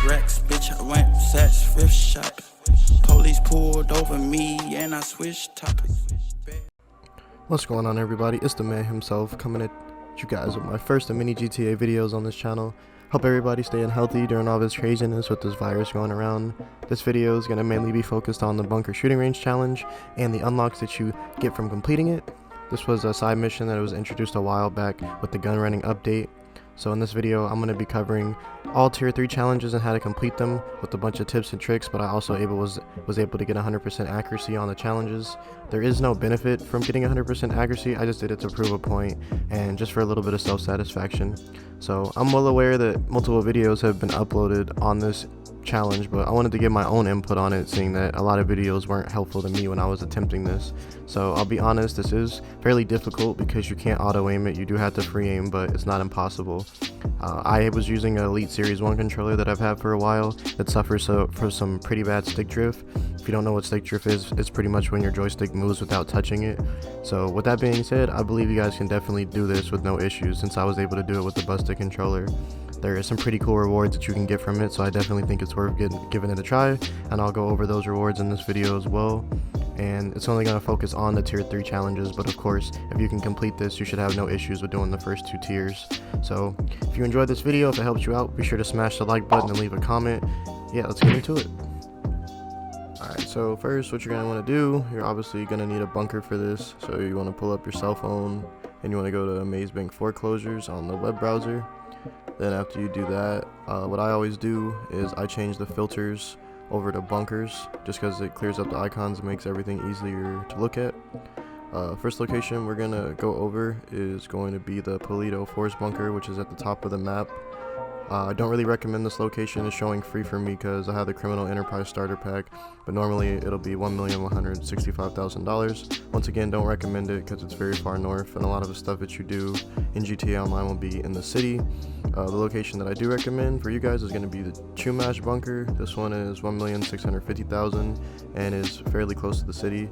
Rex, bitch, I went Saks thrift shopping. Police pulled over me and I switched topics. What's going on, everybody? It's the man himself coming at you guys with my first of many GTA videos on this channel. Hope everybody staying healthy during all this craziness with this virus going around. This video is going to mainly be focused on the bunker shooting range challenge and the unlocks that you get from completing it. This was a side mission that was introduced a while back with the gun running update. So in this video, I'm going to be covering all tier 3 challenges and how to complete them with a bunch of tips and tricks, but I also was able to get 100% accuracy on the challenges. There is no benefit from getting 100% accuracy, I just did it to prove a point and just for a little bit of self-satisfaction. So I'm well aware that multiple videos have been uploaded on this challenge, but I wanted to give my own input on it, seeing that a lot of videos weren't helpful to me when I was attempting this. So I'll be honest, this is fairly difficult because you can't auto aim it. You do have to free aim, but it's not impossible. I was using an Elite Series 1 controller that I've had for a while that suffers from some pretty bad stick drift. If you don't know what stick drift is, it's pretty much when your joystick moves without touching it. So with that being said, I believe you guys can definitely do this with no issues, since I was able to do it with the busted controller. There is some pretty cool rewards that you can get from it, so I definitely think it's worth giving it a try, and I'll go over those rewards in this video as well. And it's only going to focus on the tier 3 challenges, but of course, if you can complete this, you should have no issues with doing the first 2 tiers. So if you enjoyed this video, if it helped you out, be sure to smash the like button and leave a comment. Yeah, let's get into it. Alright, so first what you're going to want to do, you're obviously going to need a bunker for this. So you want to pull up your cell phone and you want to go to Maze Bank foreclosures on the web browser. Then after you do that, what I always do is I change the filters over to bunkers, just because it clears up the icons and makes everything easier to look at. First location we're going to go over is going to be the Polito Forest bunker, which is at the top of the map. I don't really recommend this location. It's showing free for me because I have the Criminal Enterprise Starter Pack, but normally it'll be $1,165,000. Once again, don't recommend it because it's very far north, and a lot of the stuff that you do in GTA Online will be in the city. The location that I do recommend for you guys is going to be the Chumash bunker. This one is $1,650,000 and is fairly close to the city.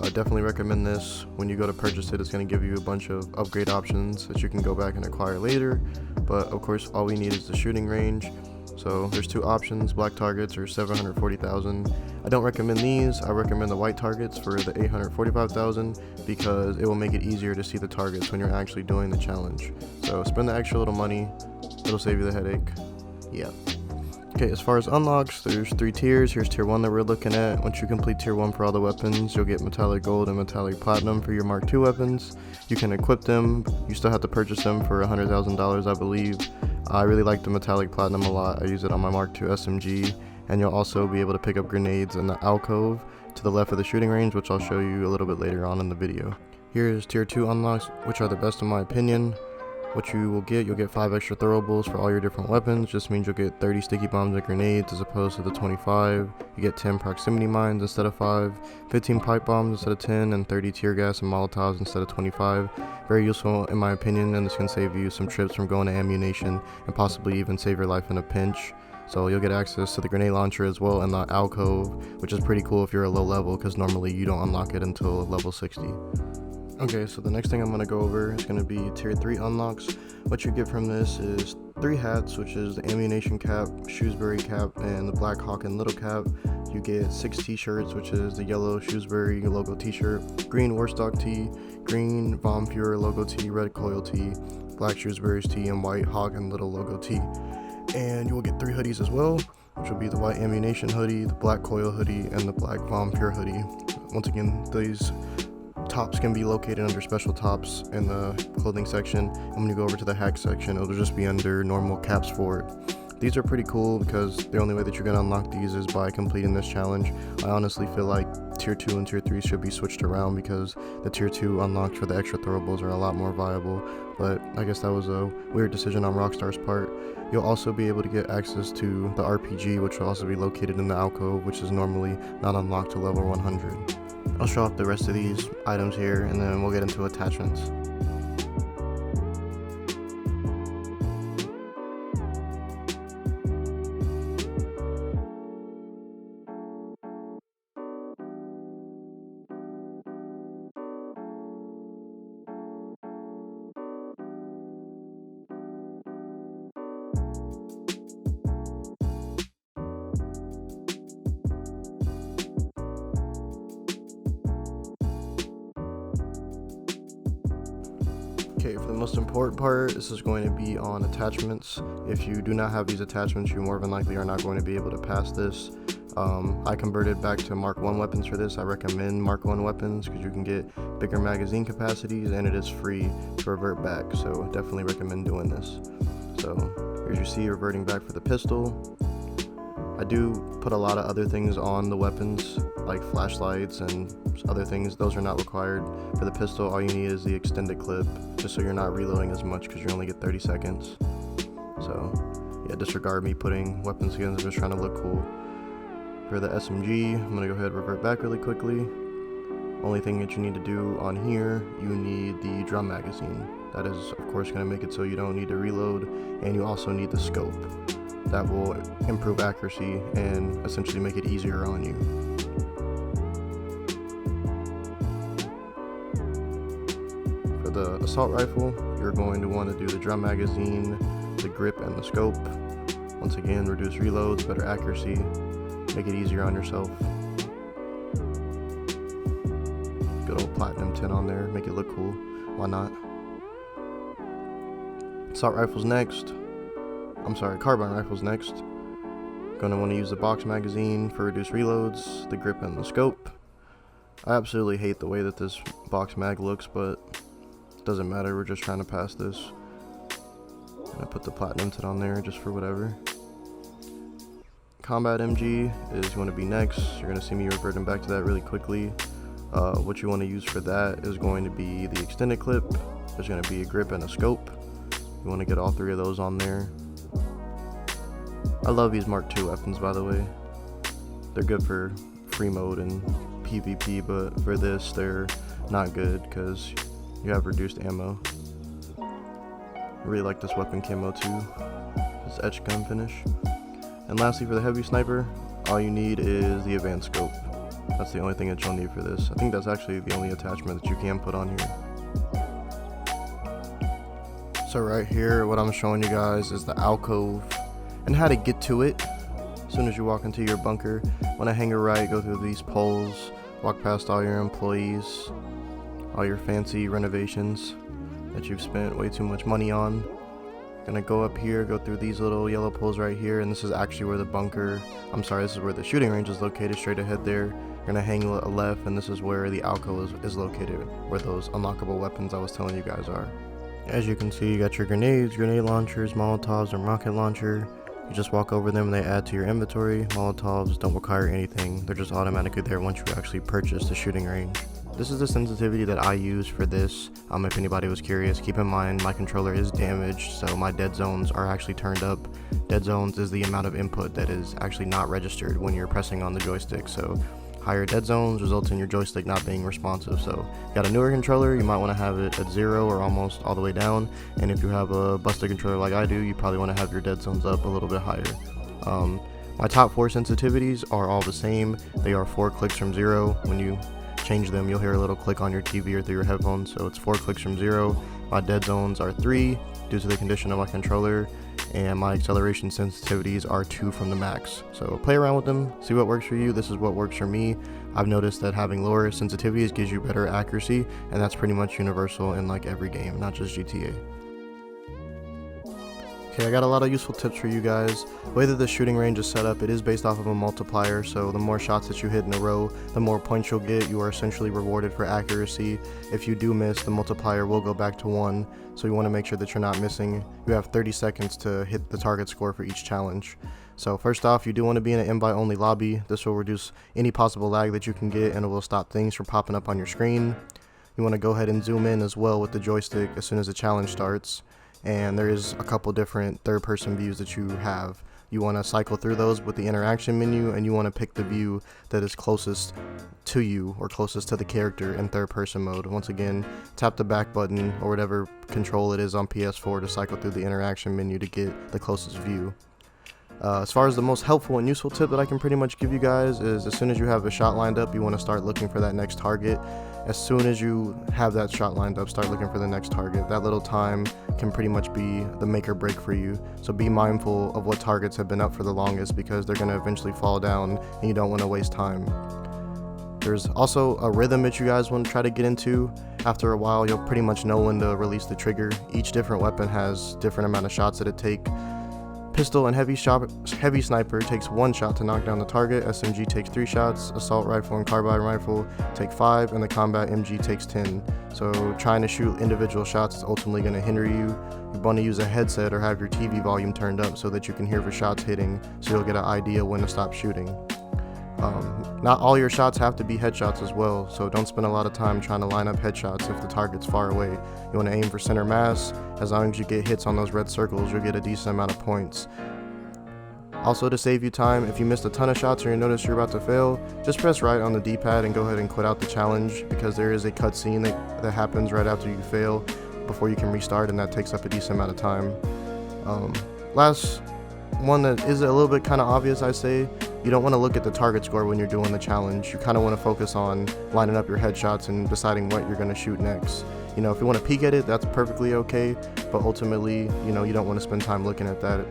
Definitely recommend this. When you go to purchase it, it's going to give you a bunch of upgrade options that you can go back and acquire later. But of course, all we need is the shooting range. So there's 2 options. Black targets are $740,000. I don't recommend these. I recommend the white targets for the $845,000 because it will make it easier to see the targets when you're actually doing the challenge. So spend the extra little money. It'll save you the headache. Yeah. Okay, as far as unlocks, there's 3 tiers. Here's tier 1 that we're looking at. Once you complete tier 1 for all the weapons, you'll get metallic gold and metallic platinum for your Mark II weapons. You can equip them. You still have to purchase them for $100,000, I believe. I really like the metallic platinum a lot. I use it on my Mark II SMG. And you'll also be able to pick up grenades in the alcove to the left of the shooting range, which I'll show you a little bit later on in the video. Here is tier 2 unlocks, which are the best in my opinion. What you will get, you'll get 5 extra throwables for all your different weapons. Just means you'll get 30 sticky bombs and grenades as opposed to the 25. You get 10 proximity mines instead of 5, 15 pipe bombs instead of 10, and 30 tear gas and molotovs instead of 25. Very useful in my opinion, and this can save you some trips from going to ammunition and possibly even save your life in a pinch. So you'll get access to the grenade launcher as well in the alcove, which is pretty cool if you're a low level because normally you don't unlock it until level 60. Okay, so the next thing I'm going to go over is going to be tier 3 unlocks. What you get from this is 3 hats, which is the ammunition cap, Shrewsbury cap, and the Black Hawk and Little cap. You get 6 t-shirts, which is the yellow Shrewsbury logo t-shirt, green Warstock tee, green Von Fuhrer logo tee, red Coil tee, black Shrewsbury's tee, and white Hawk and Little logo tee. And you will get 3 hoodies as well, which will be the white ammunition hoodie, the black Coil hoodie, and the black Von Fuhrer hoodie. Once again, these tops can be located under special tops in the clothing section, and when you go over to the hack section, it'll just be under normal caps for it. These are pretty cool because the only way that you're going to unlock these is by completing this challenge. I honestly feel like tier 2 and tier 3 should be switched around because the tier 2 unlocked for the extra throwables are a lot more viable, but I guess that was a weird decision on Rockstar's part. You'll also be able to get access to the RPG, which will also be located in the alcove, which is normally not unlocked to level 100. I'll show off the rest of these items here and then we'll get into attachments. Okay, for the most important part, this is going to be on attachments. If you do not have these attachments, you more than likely are not going to be able to pass this. I converted back to Mark 1 weapons for this. I recommend Mark 1 weapons because you can get bigger magazine capacities and it is free to revert back, so definitely recommend doing this. So here's your C reverting back for the pistol. I do put a lot of other things on the weapons, like flashlights and other things. Those are not required. For the pistol, all you need is the extended clip, just so you're not reloading as much because you only get 30 seconds. So yeah, disregard me putting weapon skins, I'm just trying to look cool. For the SMG, I'm gonna go ahead and revert back really quickly. Only thing that you need to do on here, you need the drum magazine. That is of course gonna make it so you don't need to reload, and you also need the scope. That will improve accuracy and essentially make it easier on you. For the assault rifle, you're going to want to do the drum magazine, the grip, and the scope. Once again, reduce reloads, better accuracy, make it easier on yourself. Good old platinum 10 on there, make it look cool. Why not? Assault rifles next. Carbine rifles next. Gonna want to use the box magazine for reduced reloads, the grip, and the scope. I absolutely hate the way that this box mag looks, but it doesn't matter, we're just trying to pass this. I put the platinum 10 on there just for whatever. Combat MG is going to be next. You're going to see me reverting back to that really quickly. What you want to use for that is going to be the extended clip. There's going to be a grip and a scope. You want to get all three of those on there. I love these Mark II weapons, by the way. They're good for free mode and PvP, but for this they're not good because you have reduced ammo. I really like this weapon camo too. This etch gun finish. And lastly, for the heavy sniper, all you need is the advanced scope. That's the only thing that you'll need for this. I think that's actually the only attachment that you can put on here. So right here, what I'm showing you guys is the alcove and how to get to it. As soon as you walk into your bunker, when I hang a right, go through these poles, walk past all your employees, all your fancy renovations that you've spent way too much money on. Gonna go up here, go through these little yellow poles right here, and this is actually where this is where the shooting range is located, straight ahead there. You're gonna hang a left, and this is where the alcove is located, where those unlockable weapons I was telling you guys are. As you can see, you got your grenades, grenade launchers, Molotovs, and rocket launcher. You just walk over them and they add to your inventory. Molotovs don't require anything, they're just automatically there once you actually purchase the shooting range. This is the sensitivity that I use for this. If anybody was curious, keep in mind my controller is damaged, so my dead zones are actually turned up. Dead zones is the amount of input that is actually not registered when you're pressing on the joystick, so higher dead zones results in your joystick not being responsive. So you got a newer controller, you might want to have it at 0 or almost all the way down, and if you have a busted controller like I do, you probably want to have your dead zones up a little bit higher. My top 4 sensitivities are all the same. They are 4 clicks from 0. When you change them, you'll hear a little click on your TV or through your headphones, so it's 4 clicks from 0. My dead zones are 3 due to the condition of my controller, and my acceleration sensitivities are 2 from the max. So play around with them, see what works for you. This is what works for me. I've noticed that having lower sensitivities gives you better accuracy, and that's pretty much universal in like every game, not just GTA. Okay, I got a lot of useful tips for you guys. The way that the shooting range is set up, it is based off of a multiplier, so the more shots that you hit in a row, the more points you'll get. You are essentially rewarded for accuracy. If you do miss, the multiplier will go back to 1, so you want to make sure that you're not missing. You have 30 seconds to hit the target score for each challenge. So first off, you do want to be in an invite only lobby. This will reduce any possible lag that you can get, and it will stop things from popping up on your screen. You want to go ahead and zoom in as well with the joystick as soon as the challenge starts. And there is a couple different third-person views that you have. You want to cycle through those with the interaction menu, and you want to pick the view that is closest to you or closest to the character in third-person mode. Once again, tap the back button or whatever control it is on PS4 to cycle through the interaction menu to get the closest view. As far as the most helpful and useful tip that I can pretty much give you guys is, as soon as you have a shot lined up, you want to start looking for that next target. As soon as you have that shot lined up, start looking for the next target. That little time can pretty much be the make or break for you. So be mindful of what targets have been up for the longest, because they're going to eventually fall down and you don't want to waste time. There's also a rhythm that you guys want to try to get into. After a while, you'll pretty much know when to release the trigger. Each different weapon has different amount of shots that it take. Pistol and heavy sniper takes 1 shot to knock down the target. SMG takes 3 shots. Assault rifle and carbine rifle take 5, and the combat MG takes 10. So trying to shoot individual shots is ultimately going to hinder you. You want to use a headset or have your TV volume turned up so that you can hear the shots hitting, so you'll get an idea when to stop shooting. Not all your shots have to be headshots as well, so don't spend a lot of time trying to line up headshots if the target's far away. You want to aim for center mass. As long as you get hits on those red circles, you'll get a decent amount of points. Also, to save you time, if you missed a ton of shots or you notice you're about to fail, just press right on the D-pad and go ahead and quit out the challenge, because there is a cutscene that happens right after you fail before you can restart, and that takes up a decent amount of time. Last one that is a little bit kind of obvious, I say, you don't want to look at the target score when you're doing the challenge. You kind of want to focus on lining up your headshots and deciding what you're going to shoot next. You know, if you want to peek at it, that's perfectly okay, but ultimately, you know, you don't want to spend time looking at that.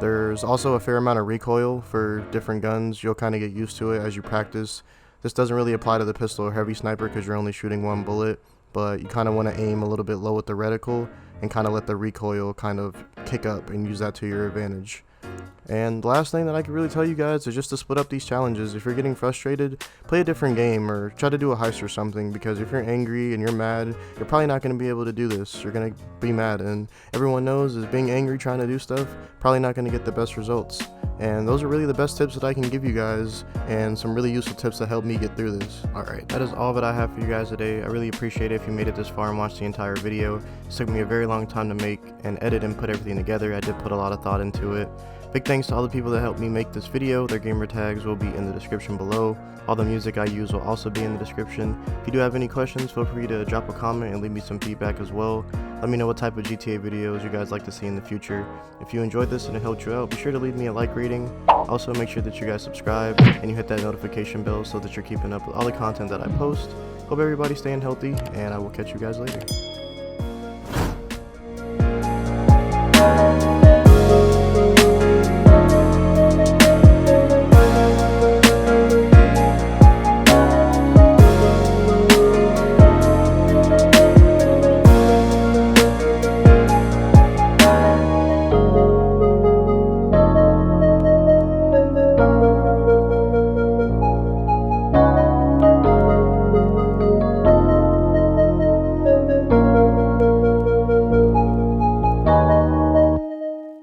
There's also a fair amount of recoil for different guns. You'll kind of get used to it as you practice. This doesn't really apply to the pistol or heavy sniper because you're only shooting 1 bullet, but you kind of want to aim a little bit low with the reticle and kind of let the recoil kind of kick up and use that to your advantage. And the last thing that I can really tell you guys is just to split up these challenges. If you're getting frustrated, play a different game or try to do a heist or something, because if you're angry and you're mad, you're probably not going to be able to do this. You're going to be mad, and everyone knows is being angry trying to do stuff, probably not going to get the best results. And those are really the best tips that I can give you guys, and some really useful tips that help me get through this. Alright, that is all that I have for you guys today. I really appreciate it if you made it this far and watched the entire video. It took me a very long time to make and edit and put everything together. I did put a lot of thought into it. Big thanks to all the people that helped me make this video. Their gamer tags will be in the description below. All the music I use will also be in the description. If you do have any questions, feel free to drop a comment and leave me some feedback as well. Let me know what type of GTA videos you guys like to see in the future. If you enjoyed this and it helped you out, be sure to leave me a like rating. Also, make sure that you guys subscribe and you hit that notification bell so that you're keeping up with all the content that I post. Hope everybody's staying healthy, and I will catch you guys later.